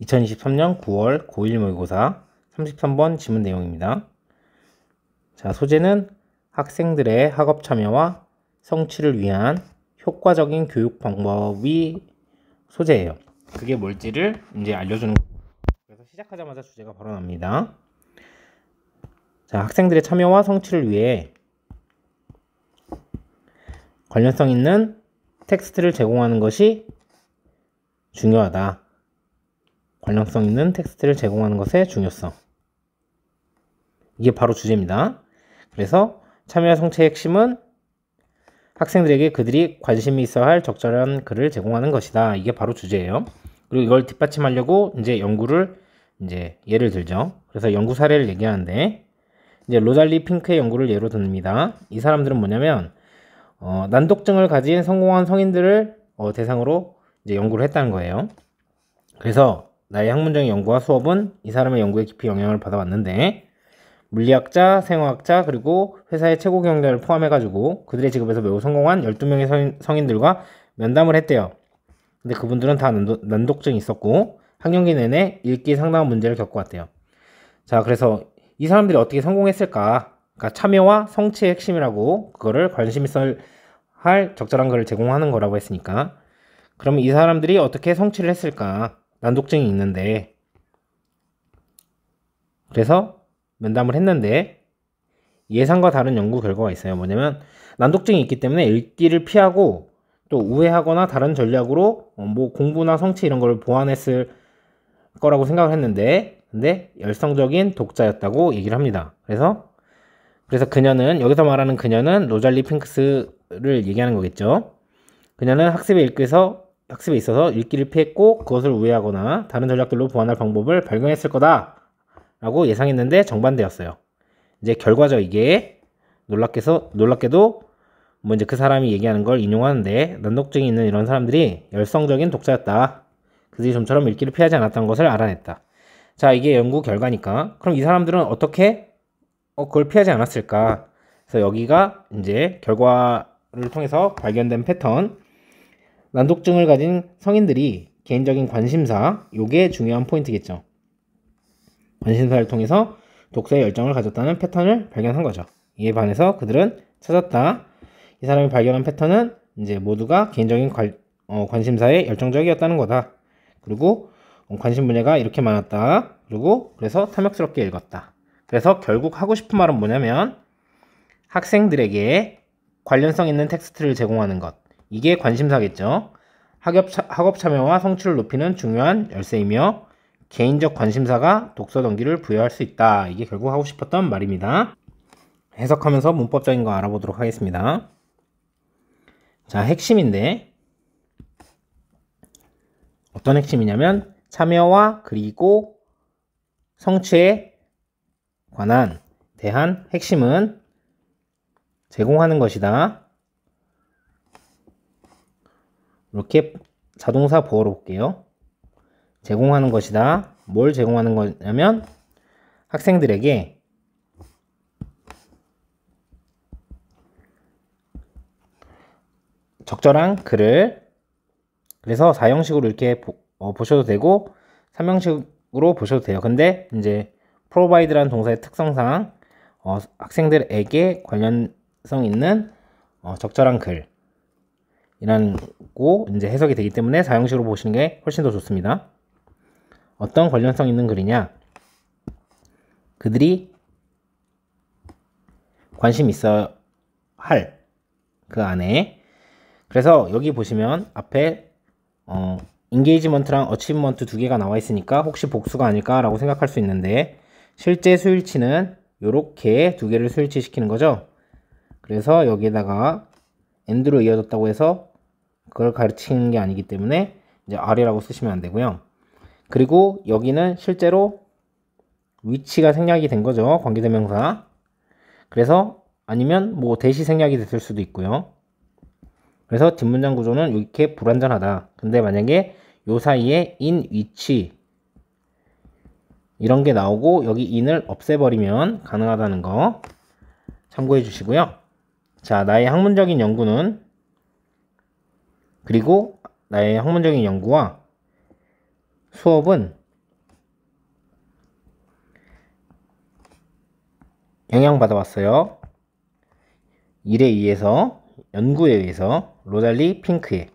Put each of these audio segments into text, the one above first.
2023년 9월 고1 모의고사 33번 지문 내용입니다. 자, 소재는 학생들의 학업 참여와 성취를 위한 효과적인 교육 방법이 소재예요. 그게 뭘지를 이제 알려주는 거예요. 그래서 시작하자마자 주제가 바로 납니다. 자, 학생들의 참여와 성취를 위해 관련성 있는 텍스트를 제공하는 것이 중요하다. 관련성 있는 텍스트를 제공하는 것의 중요성. 이게 바로 주제입니다. 그래서 참여와 성취의 핵심은 학생들에게 그들이 관심이 있어야 할 적절한 글을 제공하는 것이다. 이게 바로 주제예요. 그리고 이걸 뒷받침하려고 이제 연구를 예를 들죠. 그래서 연구 사례를 얘기하는데 이제 로잘리 핑크의 연구를 예로 듭니다. 이 사람들은 뭐냐면 난독증을 가진 성공한 성인들을 대상으로 이제 연구를 했다는 거예요. 그래서 나의 학문적인 연구와 수업은 이 사람의 연구에 깊이 영향을 받아왔는데 물리학자, 생화학자, 그리고 회사의 최고 경영자를 포함해가지고 그들의 직업에서 매우 성공한 12명의 성인들과 면담을 했대요. 근데 그분들은 다 난독증이 있었고 학년기 내내 읽기 상당한 문제를 겪어왔대요. 자, 그래서 이 사람들이 어떻게 성공했을까? 그러니까 참여와 성취의 핵심이라고 그거를 관심 있어 할 적절한 글을 제공하는 거라고 했으니까 그러면 이 사람들이 어떻게 성취를 했을까? 난독증이 있는데 그래서 면담을 했는데 예상과 다른 연구 결과가 있어요. 뭐냐면 난독증이 있기 때문에 읽기를 피하고 또 우회하거나 다른 전략으로 뭐 공부나 성취 이런 걸 보완했을 거라고 생각을 했는데 근데 열성적인 독자였다고 얘기를 합니다. 그래서 그녀는 여기서 말하는 그녀는 로잘리 핑크스를 얘기하는 거겠죠. 그녀는 학습에 있어서 읽기를 피했고 그것을 우회하거나 다른 전략들로 보완할 방법을 발견했을 거다 라고 예상했는데 정반대였어요. 이제 결과죠. 이게 놀랍게도 뭐 이제 그 사람이 얘기하는 걸 인용하는데 난독증이 있는 이런 사람들이 열성적인 독자였다. 그들이 좀처럼 읽기를 피하지 않았다는 것을 알아냈다. 자, 이게 연구 결과니까 그럼 이 사람들은 어떻게 그걸 피하지 않았을까? 그래서 여기가 이제 결과를 통해서 발견된 패턴. 난독증을 가진 성인들이 개인적인 관심사, 요게 중요한 포인트겠죠. 관심사를 통해서 독서에 열정을 가졌다는 패턴을 발견한 거죠. 이에 반해서 그들은 찾았다. 이 사람이 발견한 패턴은 이제 모두가 개인적인 관심사에 열정적이었다는 거다. 그리고 관심 분야가 이렇게 많았다. 그래서 탐욕스럽게 읽었다. 그래서 결국 하고 싶은 말은 뭐냐면 학생들에게 관련성 있는 텍스트를 제공하는 것. 이게 관심사겠죠. 학업 참여와 성취를 높이는 중요한 열쇠이며 개인적 관심사가 독서 동기를 부여할 수 있다. 이게 결국 하고 싶었던 말입니다. 해석하면서 문법적인 거 알아보도록 하겠습니다. 자, 핵심인데 어떤 핵심이냐면 참여와 그리고 성취에 대한 핵심은 제공하는 것이다. 이렇게 자동사 보어로 볼게요. 제공하는 것이다. 뭘 제공하는 거냐면 학생들에게 적절한 글을 그래서 4형식으로 이렇게 보셔도 되고 3형식으로 보셔도 돼요. 근데 이제 provide라는 동사의 특성상 학생들에게 관련성 있는 적절한 글이라고 이제 해석이 되기 때문에 4형식으로 보시는 게 훨씬 더 좋습니다. 어떤 관련성 있는 글이냐? 그들이 관심 있어 할 그 안에 그래서 여기 보시면 앞에 인게이지먼트랑 어치브먼트 두 개가 나와 있으니까 혹시 복수가 아닐까 라고 생각할 수 있는데 실제 수일치는 요렇게 두 개를 수일치 시키는 거죠. 그래서 여기에다가 and로 이어졌다고 해서 그걸 가르치는 게 아니기 때문에 이제 are라고 쓰시면 안 되고요. 그리고 여기는 실제로 위치가 생략이 된 거죠. 관계대명사. 그래서 아니면 뭐 대시 생략이 됐을 수도 있고요. 그래서 뒷문장 구조는 이렇게 불완전하다. 근데 만약에 요 사이에 in, 위치 이런 게 나오고 여기 in을 없애버리면 가능하다는 거 참고해 주시고요. 자, 나의 학문적인 연구와 수업은 영향받아 왔어요. 일에 의해서, 연구에 의해서, 로잘리 핑크에.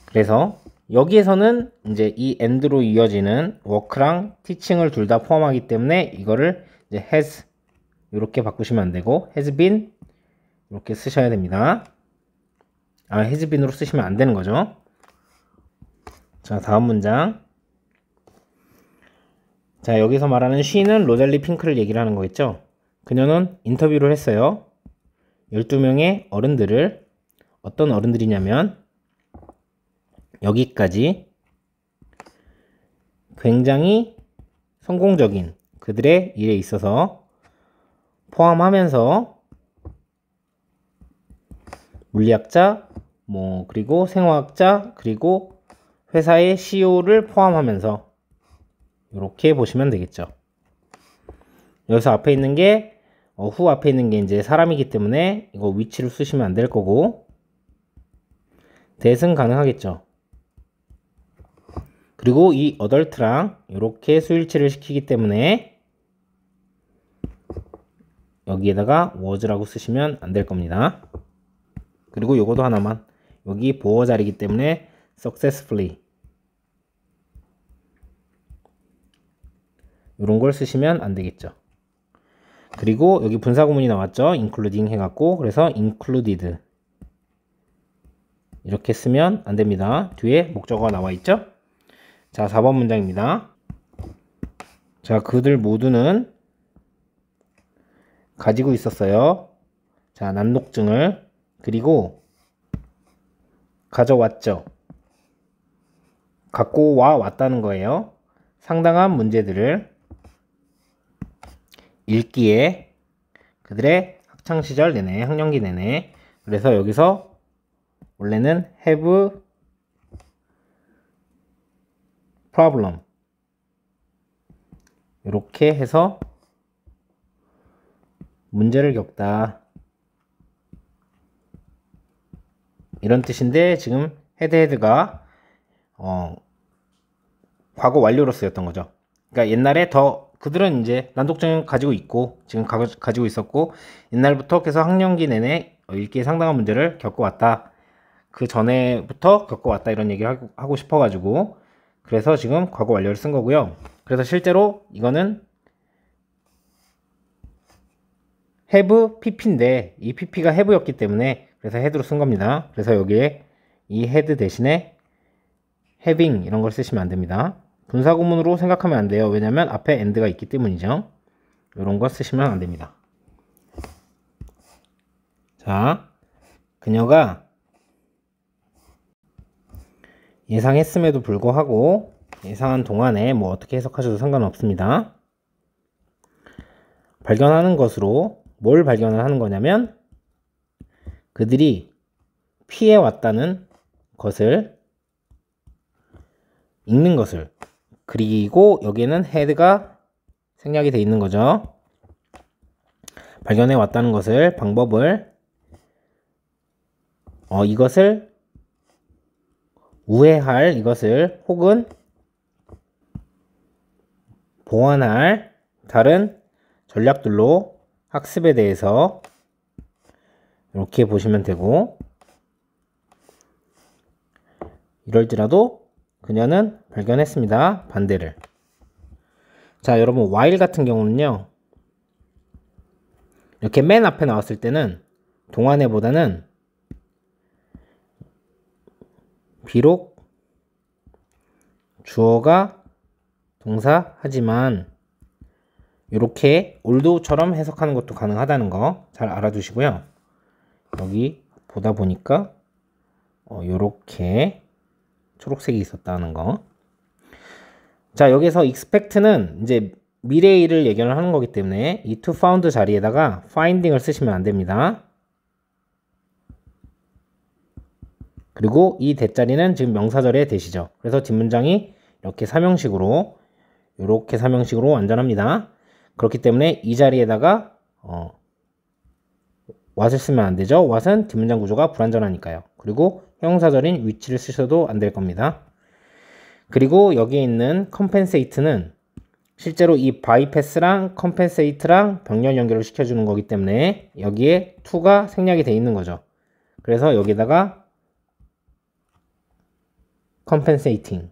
그래서 여기에서는 이제 이 and로 이어지는 work랑 teaching을 둘 다 포함하기 때문에 이거를 이제 has 이렇게 바꾸시면 안 되고 has been 이렇게 쓰셔야 됩니다. has been으로 쓰시면 안 되는 거죠. 자, 다음 문장. 자, 여기서 말하는 she는 로잘리 핑크를 얘기를 하는 거겠죠. 그녀는 인터뷰를 했어요. 12명의 어른들을. 어떤 어른들이냐면 여기까지 굉장히 성공적인 그들의 일에 있어서 포함하면서 물리학자, 그리고 생화학자, 그리고 회사의 CEO를 포함하면서 이렇게 보시면 되겠죠. 여기서 앞에 있는 게 후 앞에 있는 게 이제 사람이기 때문에 이거 위치를 쓰시면 안 될 거고 대승 가능하겠죠. 그리고 이 어덜트랑 이렇게 수일치를 시키기 때문에 여기에다가 was라고 쓰시면 안 될 겁니다. 그리고 요거도 하나만, 여기 보어 자리이기 때문에 successfully 이런 걸 쓰시면 안 되겠죠. 그리고 여기 분사구문이 나왔죠. including 해갖고, 그래서 included 이렇게 쓰면 안 됩니다. 뒤에 목적어가 나와 있죠. 자, 4번 문장입니다. 자, 그들 모두는 가지고 있었어요. 자, 난독증을. 그리고 가져왔죠. 갖고 왔다는 거예요. 상당한 문제들을 읽기에 그들의 학창시절 내내, 학령기 내내. 그래서 여기서 원래는 have problem 이렇게 해서 문제를 겪다 이런 뜻인데, 지금 헤드가 과거 완료로 쓰였던 거죠. 그러니까 옛날에 그들은 이제 난독증을 가지고 있고 지금 가지고 있었고 옛날부터 계속 학령기 내내 읽기에 상당한 문제를 겪어왔다. 그 전에부터 겪어왔다 이런 얘기를 하고 싶어가지고 그래서 지금 과거 완료를 쓴 거고요. 그래서 실제로 이거는 have pp인데 이 pp가 have였기 때문에 그래서 head로 쓴 겁니다. 그래서 여기에 이 head 대신에 having 이런 걸 쓰시면 안 됩니다. 분사구문으로 생각하면 안 돼요. 왜냐면 앞에 and가 있기 때문이죠. 이런 거 쓰시면 안 됩니다. 자, 그녀가 예상했음에도 불구하고 예상한 동안에 어떻게 해석하셔도 상관없습니다. 발견하는 것으로 뭘 발견을 하는 거냐면 그들이 피해왔다는 것을 읽는 것을, 그리고 여기에는 head가 생략이 되어 있는 거죠. 발견해 왔다는 것을, 방법을, 이것을 우회할, 이것을 혹은 보완할 다른 전략들로 학습에 대해서 이렇게 보시면 되고, 이럴지라도 그녀는 발견했습니다. 반대를. 자, 여러분 while 같은 경우는요, 이렇게 맨 앞에 나왔을 때는 동안에보다는 비록 주어가 동사 하지만 이렇게 although처럼 해석하는 것도 가능하다는 거 잘 알아두시고요. 여기 보다 보니까 요렇게 초록색이 있었다는 거. 자, 여기서 expect는 이제 미래의 일을 예견을 하는 거기 때문에 이 to found 자리에다가 finding을 쓰시면 안 됩니다. 그리고 이 대자리는 지금 명사절의 대시죠. 그래서 뒷문장이 이렇게 삼형식으로 완전합니다. 그렇기 때문에 이 자리에다가 what을 쓰면 안 되죠. what은 뒷문장 구조가 불완전하니까요. 그리고 형용사절인 which를 쓰셔도 안 될 겁니다. 그리고 여기에 있는 compensate는 실제로 이 bypass랑 compensate랑 병렬 연결을 시켜주는 거기 때문에 여기에 to가 생략이 돼 있는 거죠. 그래서 여기다가 compensating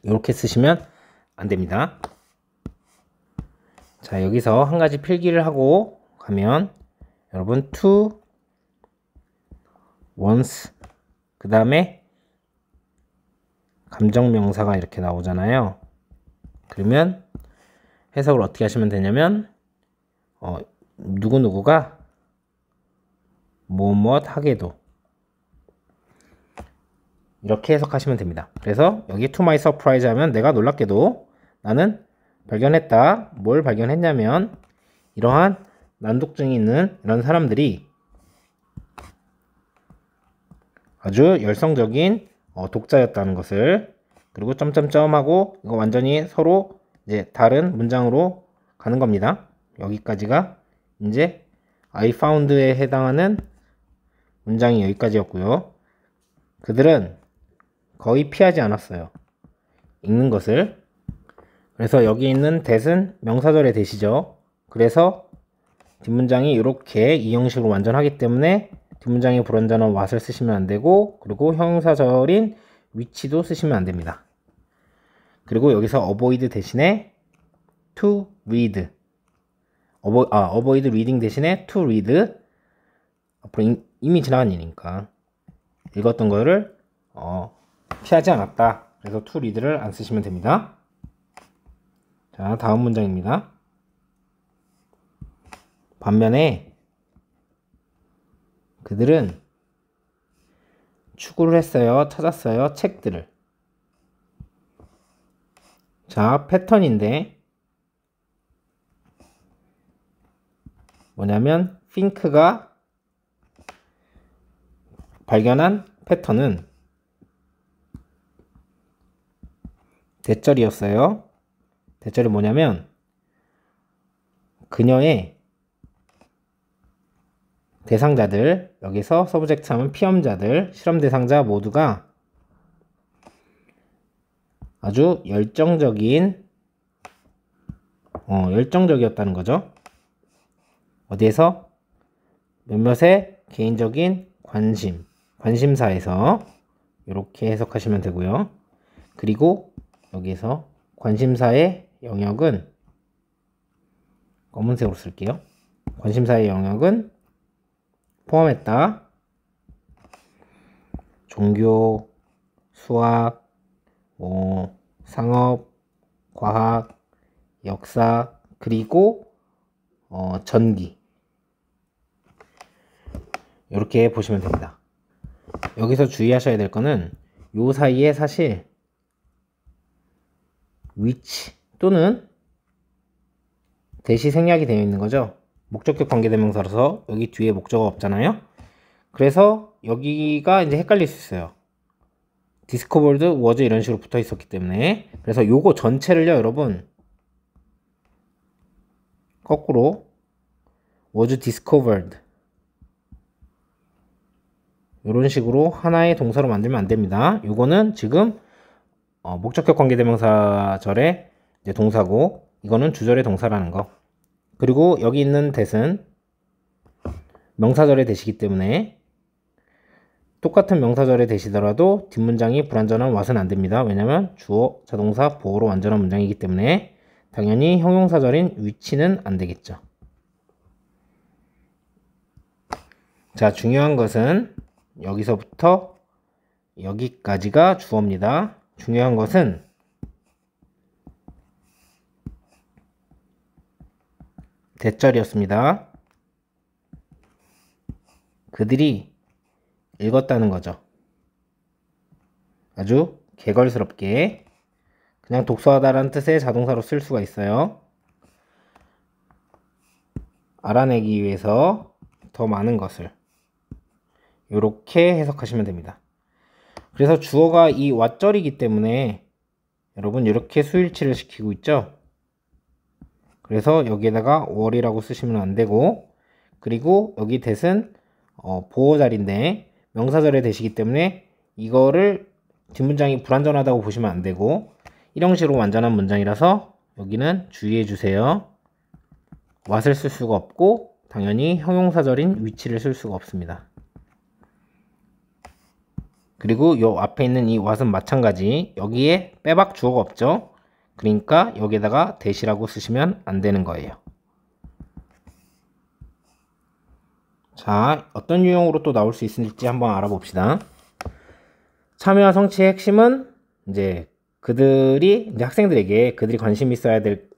이렇게 쓰시면 안 됩니다. 자, 여기서 한 가지 필기를 하고 가면 여러분 to, once, 그 다음에 감정명사가 이렇게 나오잖아요. 그러면 해석을 어떻게 하시면 되냐면 누구누구가 뭐뭇 하게도 이렇게 해석하시면 됩니다. 그래서 여기 to my surprise 하면 내가 놀랍게도 나는 발견했다. 뭘 발견했냐면 이러한 난독증이 있는 이런 사람들이 아주 열성적인 독자였다는 것을, 그리고 점점점 하고 이거 완전히 서로 이제 다른 문장으로 가는 겁니다. 여기까지가 이제 I found에 해당하는 문장이 여기까지였고요. 그들은 거의 피하지 않았어요. 읽는 것을. 그래서 여기 있는 that은 명사절의 that이죠. 그래서 뒷문장이 이렇게 이 형식으로 완전하기 때문에 뒷문장에 불완전한 what을 쓰시면 안 되고, 그리고 형용사절인 which도 쓰시면 안 됩니다. 그리고 여기서 avoid 대신에 to read, avoid reading 대신에 to read, 앞으로 이미 지나간 일이니까 읽었던 거를 피하지 않았다. 그래서 to read를 안 쓰시면 됩니다. 자, 다음 문장입니다. 반면에 그들은 추구를 했어요. 찾았어요. 책들을. 자, 패턴인데 뭐냐면 think가 발견한 패턴은 대절이었어요. 대절이 뭐냐면 그녀의 대상자들, 여기서 서브젝트 하면 피험자들, 실험 대상자 모두가 아주 열정적이었다는 거죠. 어디에서? 몇몇의 개인적인 관심사에서 이렇게 해석하시면 되고요. 그리고 여기서 관심사의 영역은 검은색으로 쓸게요. 관심사의 영역은 포함했다. 종교, 수학, 상업, 과학, 역사, 그리고 전기. 이렇게 보시면 됩니다. 여기서 주의하셔야 될 거는 요 사이에 사실 which 또는 대시 생략이 되어 있는 거죠. 목적격 관계대명사라서 여기 뒤에 목적어가 없잖아요. 그래서 여기가 이제 헷갈릴 수 있어요. discovered, was 이런 식으로 붙어 있었기 때문에. 그래서 요거 전체를요, 여러분 거꾸로 was discovered 이런 식으로 하나의 동사로 만들면 안 됩니다. 요거는 지금 목적격 관계대명사절의 이제 동사고, 이거는 주절의 동사라는 거. 그리고 여기 있는 that은 명사절의 that이기 때문에 똑같은 명사절의 that이더라도 뒷문장이 불완전한 what은 안 됩니다. 왜냐면 주어, 자동사, 보어로 완전한 문장이기 때문에 당연히 형용사절인 which는 안 되겠죠. 자, 중요한 것은 여기서부터 여기까지가 주어입니다. 중요한 것은 대절이었습니다. 그들이 읽었다는 거죠. 아주 개걸스럽게 그냥 독서하다라는 뜻의 자동사로 쓸 수가 있어요. 알아내기 위해서 더 많은 것을 이렇게 해석하시면 됩니다. 그래서 주어가 이 왓절이기 때문에 여러분 이렇게 수일치를 시키고 있죠. 그래서 여기에다가 월이라고 쓰시면 안 되고, 그리고 여기 that은 보어자리인데 명사절의 that이기 때문에 이거를 뒷문장이 불완전하다고 보시면 안 되고, 형식으로 완전한 문장이라서 여기는 주의해 주세요. what을 쓸 수가 없고 당연히 형용사절인 which를 쓸 수가 없습니다. 그리고 요 앞에 있는 이 what은 마찬가지. 여기에 빼박 주어가 없죠. 그러니까 여기에다가 that이라고 쓰시면 안 되는 거예요. 자, 어떤 유형으로 또 나올 수 있을지 한번 알아봅시다. 참여와 성취의 핵심은 이제 그들이 이제 학생들에게 그들이 관심 있어야 될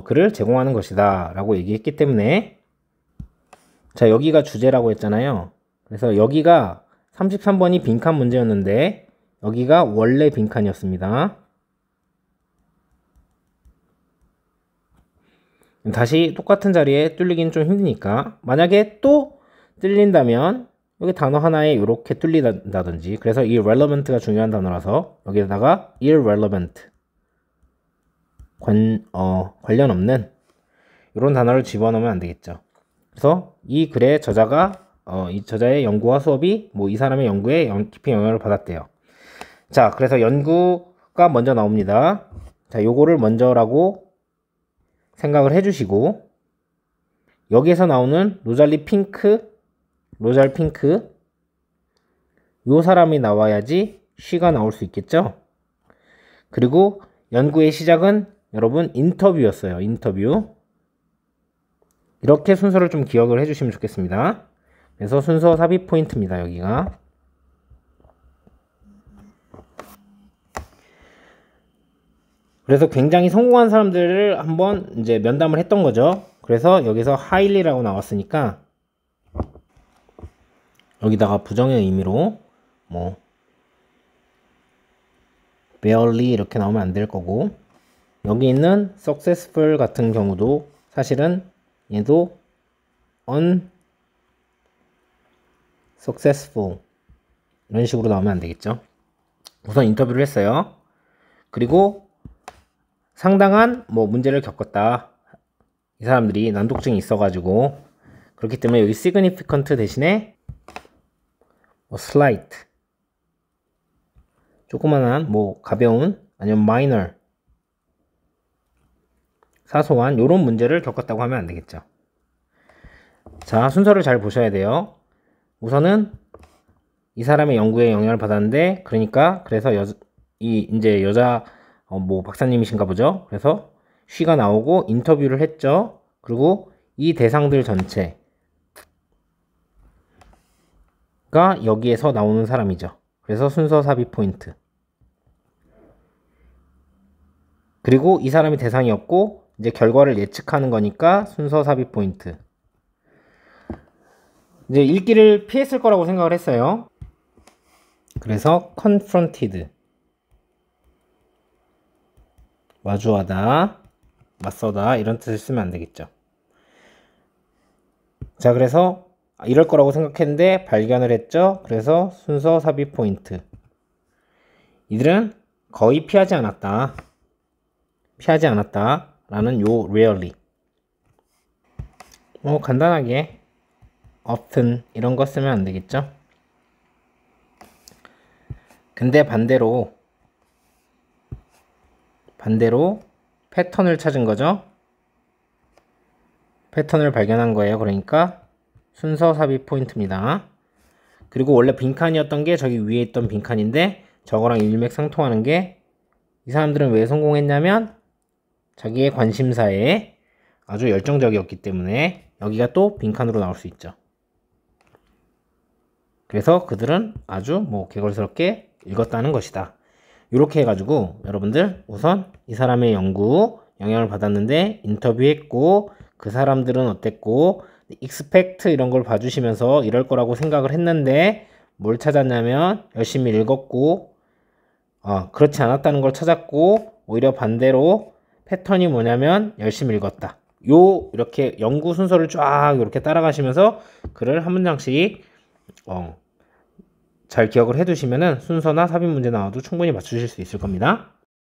글을 제공하는 것이다 라고 얘기했기 때문에, 자, 여기가 주제라고 했잖아요. 그래서 여기가 33번이 빈칸 문제였는데 여기가 원래 빈칸이었습니다. 다시 똑같은 자리에 뚫리긴 좀 힘드니까, 만약에 또 뚫린다면 여기 단어 하나에 이렇게 뚫린다든지, 그래서 이 relevant가 중요한 단어라서 여기에다가 irrelevant 관련 없는 이런 단어를 집어넣으면 안 되겠죠. 그래서 이 글의 저자가 이 저자의 연구와 수업이 뭐 이 사람의 연구에 깊이 영향을 받았대요. 자, 그래서 연구가 먼저 나옵니다. 자, 요거를 먼저라고 생각을 해주시고, 여기에서 나오는 로잘 핑크 요 사람이 나와야지 she가 나올 수 있겠죠. 그리고 연구의 시작은 여러분 인터뷰였어요. 인터뷰. 이렇게 순서를 좀 기억을 해주시면 좋겠습니다. 그래서 순서 삽입 포인트입니다. 여기가. 그래서 굉장히 성공한 사람들을 한번 이제 면담을 했던 거죠. 그래서 여기서 highly라고 나왔으니까 여기다가 부정의 의미로 뭐 barely 이렇게 나오면 안 될 거고, 여기 있는 successful 같은 경우도 사실은 얘도 unsuccessful 이런 식으로 나오면 안 되겠죠. 우선 인터뷰를 했어요. 그리고 상당한 뭐 문제를 겪었다. 이 사람들이 난독증이 있어가지고, 그렇기 때문에 여기 significant 대신에 slight, 조그만한 뭐 가벼운, 아니면 minor, 사소한 요런 문제를 겪었다고 하면 안 되겠죠. 자, 순서를 잘 보셔야 돼요. 우선은 이 사람의 연구에 영향을 받았는데, 그래서 이제 여자 뭐 박사님이신가 보죠. 그래서 she가 나오고 인터뷰를 했죠. 그리고 이 대상들 전체가 여기에서 나오는 사람이죠. 그래서 순서 삽입 포인트. 그리고 이 사람이 대상이었고 이제 결과를 예측하는 거니까 순서 삽입 포인트. 이제 읽기를 피했을 거라고 생각을 했어요. 그래서 confronted, 마주하다, 맞서다 이런 뜻을 쓰면 안 되겠죠. 자, 그래서 이럴 거라고 생각했는데 발견을 했죠. 그래서 순서 삽입 포인트. 이들은 거의 피하지 않았다 라는 요 rarely, 간단하게 often 이런 거 쓰면 안 되겠죠. 근데 반대로 패턴을 찾은 거죠. 패턴을 발견한 거예요. 그러니까 순서 삽입 포인트입니다. 그리고 원래 빈칸이었던 게 저기 위에 있던 빈칸인데 저거랑 일맥상통하는 게, 이 사람들은 왜 성공했냐면 자기의 관심사에 아주 열정적이었기 때문에 여기가 또 빈칸으로 나올 수 있죠. 그래서 그들은 아주 뭐 개걸스럽게 읽었다는 것이다. 이렇게 해가지고 여러분들 우선 이 사람의 연구 영향을 받았는데 인터뷰했고 그 사람들은 어땠고 expect 이런 걸 봐주시면서 이럴 거라고 생각을 했는데 뭘 찾았냐면 열심히 읽었고 그렇지 않았다는 걸 찾았고, 오히려 반대로 패턴이 뭐냐면 열심히 읽었다. 이렇게 연구 순서를 쫙 이렇게 따라가시면서 글을 한 문장씩 잘 기억을 해두시면은 순서나 삽입 문제 나와도 충분히 맞추실 수 있을 겁니다.